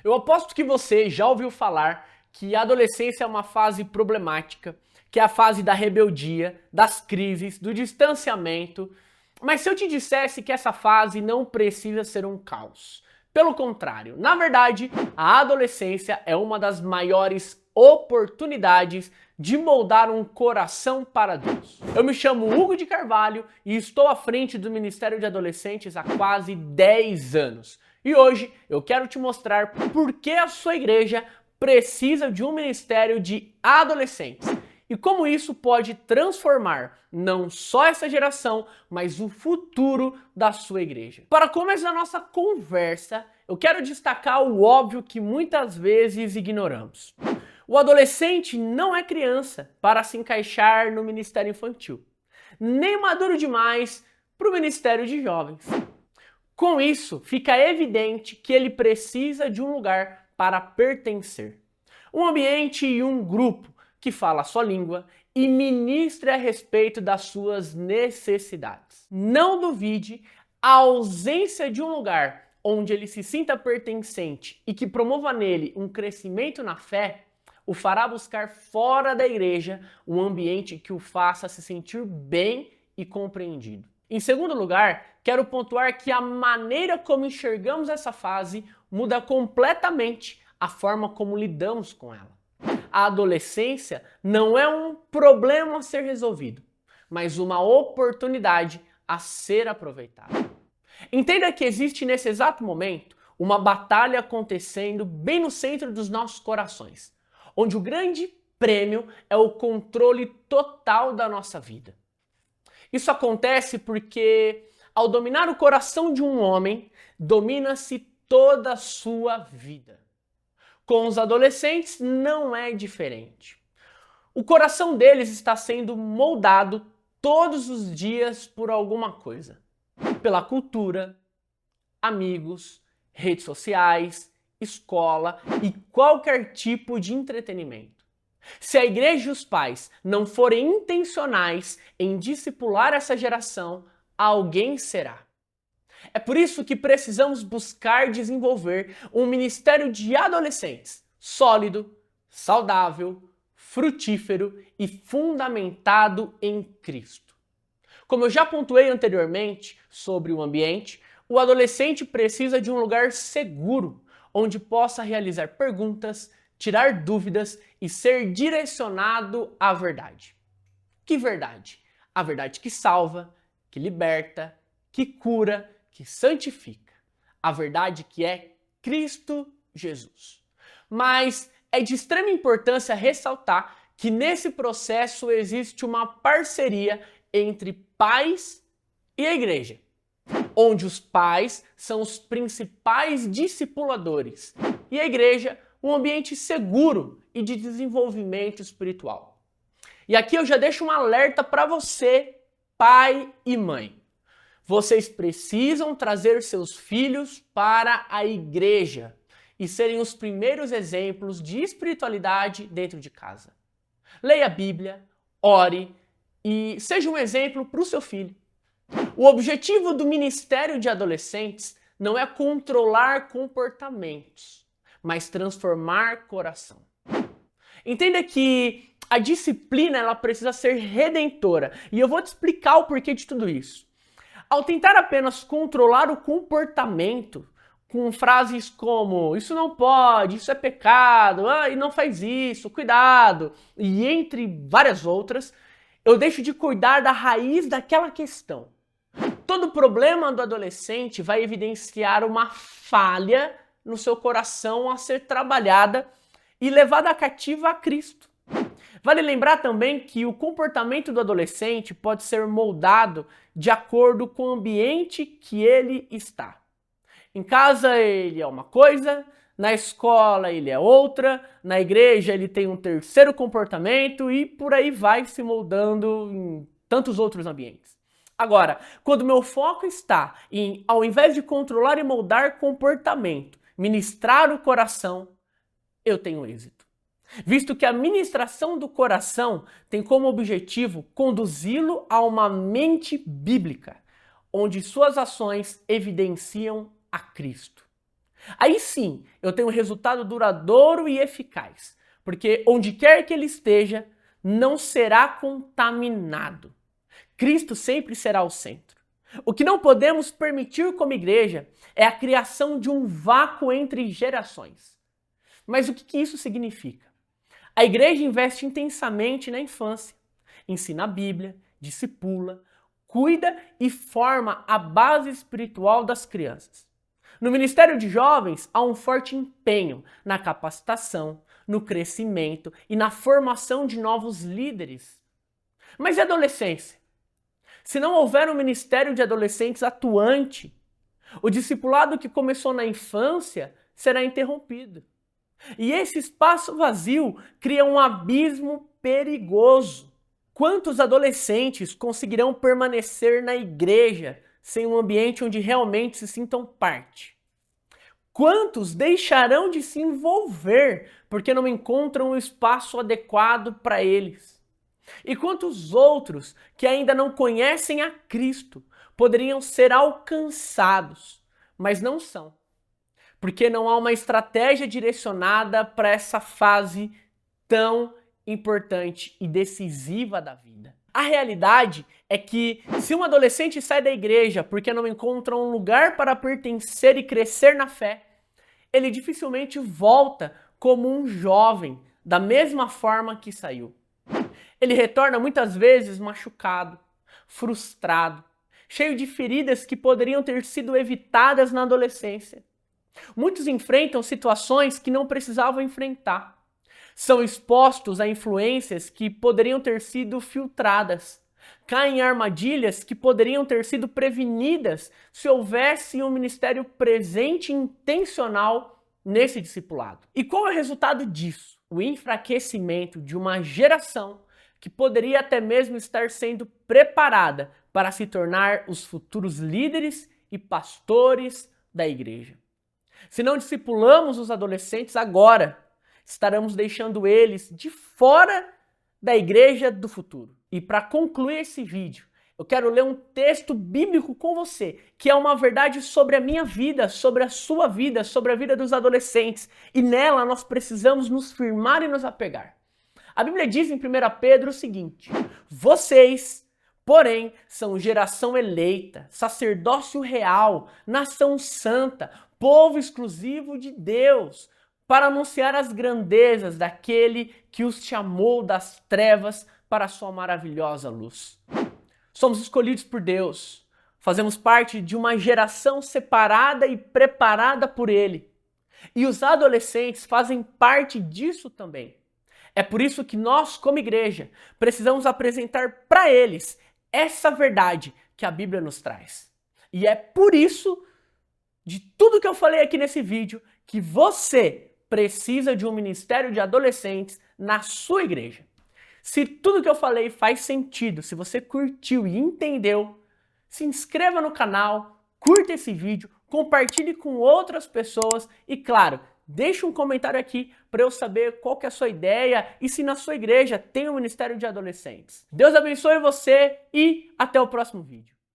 Eu aposto que você já ouviu falar que a adolescência é uma fase problemática, que é a fase da rebeldia, das crises, do distanciamento. Mas se eu te dissesse que essa fase não precisa ser um caos? Pelo contrário, na verdade, a adolescência é uma das maiores oportunidades de moldar um coração para Deus. Eu me chamo Hugo de Carvalho e estou à frente do Ministério de Adolescentes há quase 10 anos. E hoje eu quero te mostrar por que a sua igreja precisa de um ministério de adolescentes e como isso pode transformar não só essa geração, mas o futuro da sua igreja. Para começar a nossa conversa, eu quero destacar o óbvio que muitas vezes ignoramos. O adolescente não é criança para se encaixar no ministério infantil, nem maduro demais para o ministério de jovens. Com isso, fica evidente que ele precisa de um lugar para pertencer. Um ambiente e um grupo que fala a sua língua e ministre a respeito das suas necessidades. Não duvide, a ausência de um lugar onde ele se sinta pertencente e que promova nele um crescimento na fé, o fará buscar fora da igreja um ambiente que o faça se sentir bem e compreendido. Em segundo lugar, quero pontuar que a maneira como enxergamos essa fase muda completamente a forma como lidamos com ela. A adolescência não é um problema a ser resolvido, mas uma oportunidade a ser aproveitada. Entenda que existe nesse exato momento uma batalha acontecendo bem no centro dos nossos corações, onde o grande prêmio é o controle total da nossa vida. Isso acontece porque, ao dominar o coração de um homem, domina-se toda a sua vida. Com os adolescentes não é diferente. O coração deles está sendo moldado todos os dias por alguma coisa. Pela cultura, amigos, redes sociais, escola e qualquer tipo de entretenimento. Se a igreja e os pais não forem intencionais em discipular essa geração, alguém será. É por isso que precisamos buscar desenvolver um ministério de adolescentes sólido, saudável, frutífero e fundamentado em Cristo. Como eu já pontuei anteriormente sobre o ambiente, o adolescente precisa de um lugar seguro, onde possa realizar perguntas, tirar dúvidas e ser direcionado à verdade. Que verdade? A verdade que salva, que liberta, que cura, que santifica. A verdade que é Cristo Jesus. Mas é de extrema importância ressaltar que nesse processo existe uma parceria entre pais e a igreja, onde os pais são os principais discipuladores e a igreja um ambiente seguro e de desenvolvimento espiritual. E aqui eu já deixo um alerta para você, pai e mãe. Vocês precisam trazer seus filhos para a igreja e serem os primeiros exemplos de espiritualidade dentro de casa. Leia a Bíblia, ore e seja um exemplo para o seu filho. O objetivo do Ministério de Adolescentes não é controlar comportamentos, mas transformar coração. Entenda que a disciplina ela precisa ser redentora e eu vou te explicar o porquê de tudo isso. Ao tentar apenas controlar o comportamento com frases como isso não pode, isso é pecado, e não faz isso, cuidado, e entre várias outras, eu deixo de cuidar da raiz daquela questão. Todo problema do adolescente vai evidenciar uma falha no seu coração a ser trabalhada e levada cativa a Cristo. Vale lembrar também que o comportamento do adolescente pode ser moldado de acordo com o ambiente que ele está. Em casa ele é uma coisa, na escola ele é outra, na igreja ele tem um terceiro comportamento e por aí vai se moldando em tantos outros ambientes. Agora, quando meu foco está em, ao invés de controlar e moldar comportamento, ministrar o coração, eu tenho êxito. Visto que a ministração do coração tem como objetivo conduzi-lo a uma mente bíblica, onde suas ações evidenciam a Cristo. Aí sim, eu tenho um resultado duradouro e eficaz, porque onde quer que ele esteja, não será contaminado. Cristo sempre será o centro. O que não podemos permitir como igreja é a criação de um vácuo entre gerações. Mas o que isso significa? A igreja investe intensamente na infância, ensina a Bíblia, discipula, cuida e forma a base espiritual das crianças. No Ministério de Jovens, há um forte empenho na capacitação, no crescimento e na formação de novos líderes. Mas e a adolescência? Se não houver um ministério de adolescentes atuante, o discipulado que começou na infância será interrompido. E esse espaço vazio cria um abismo perigoso. Quantos adolescentes conseguirão permanecer na igreja sem um ambiente onde realmente se sintam parte? Quantos deixarão de se envolver porque não encontram o espaço adequado para eles? E quantos outros que ainda não conhecem a Cristo poderiam ser alcançados, mas não são? Porque não há uma estratégia direcionada para essa fase tão importante e decisiva da vida. A realidade é que se um adolescente sai da igreja porque não encontra um lugar para pertencer e crescer na fé, ele dificilmente volta como um jovem, da mesma forma que saiu. Ele retorna muitas vezes machucado, frustrado, cheio de feridas que poderiam ter sido evitadas na adolescência. Muitos enfrentam situações que não precisavam enfrentar. São expostos a influências que poderiam ter sido filtradas. Caem em armadilhas que poderiam ter sido prevenidas se houvesse um ministério presente e intencional nesse discipulado. E qual é o resultado disso? O enfraquecimento de uma geração que poderia até mesmo estar sendo preparada para se tornar os futuros líderes e pastores da igreja. Se não discipulamos os adolescentes agora, estaremos deixando eles de fora da igreja do futuro. E para concluir esse vídeo, eu quero ler um texto bíblico com você, que é uma verdade sobre a minha vida, sobre a sua vida, sobre a vida dos adolescentes. E nela nós precisamos nos firmar e nos apegar. A Bíblia diz em 1 Pedro o seguinte: vocês, porém, são geração eleita, sacerdócio real, nação santa, povo exclusivo de Deus, para anunciar as grandezas daquele que os chamou das trevas para a sua maravilhosa luz. Somos escolhidos por Deus, fazemos parte de uma geração separada e preparada por Ele. E os adolescentes fazem parte disso também. É por isso que nós, como igreja, precisamos apresentar para eles essa verdade que a Bíblia nos traz. E é por isso, de tudo que eu falei aqui nesse vídeo, que você precisa de um ministério de adolescentes na sua igreja. Se tudo que eu falei faz sentido, se você curtiu e entendeu, se inscreva no canal, curta esse vídeo, compartilhe com outras pessoas e, claro, deixe um comentário aqui para eu saber qual que é a sua ideia e se na sua igreja tem um ministério de adolescentes. Deus abençoe você e até o próximo vídeo.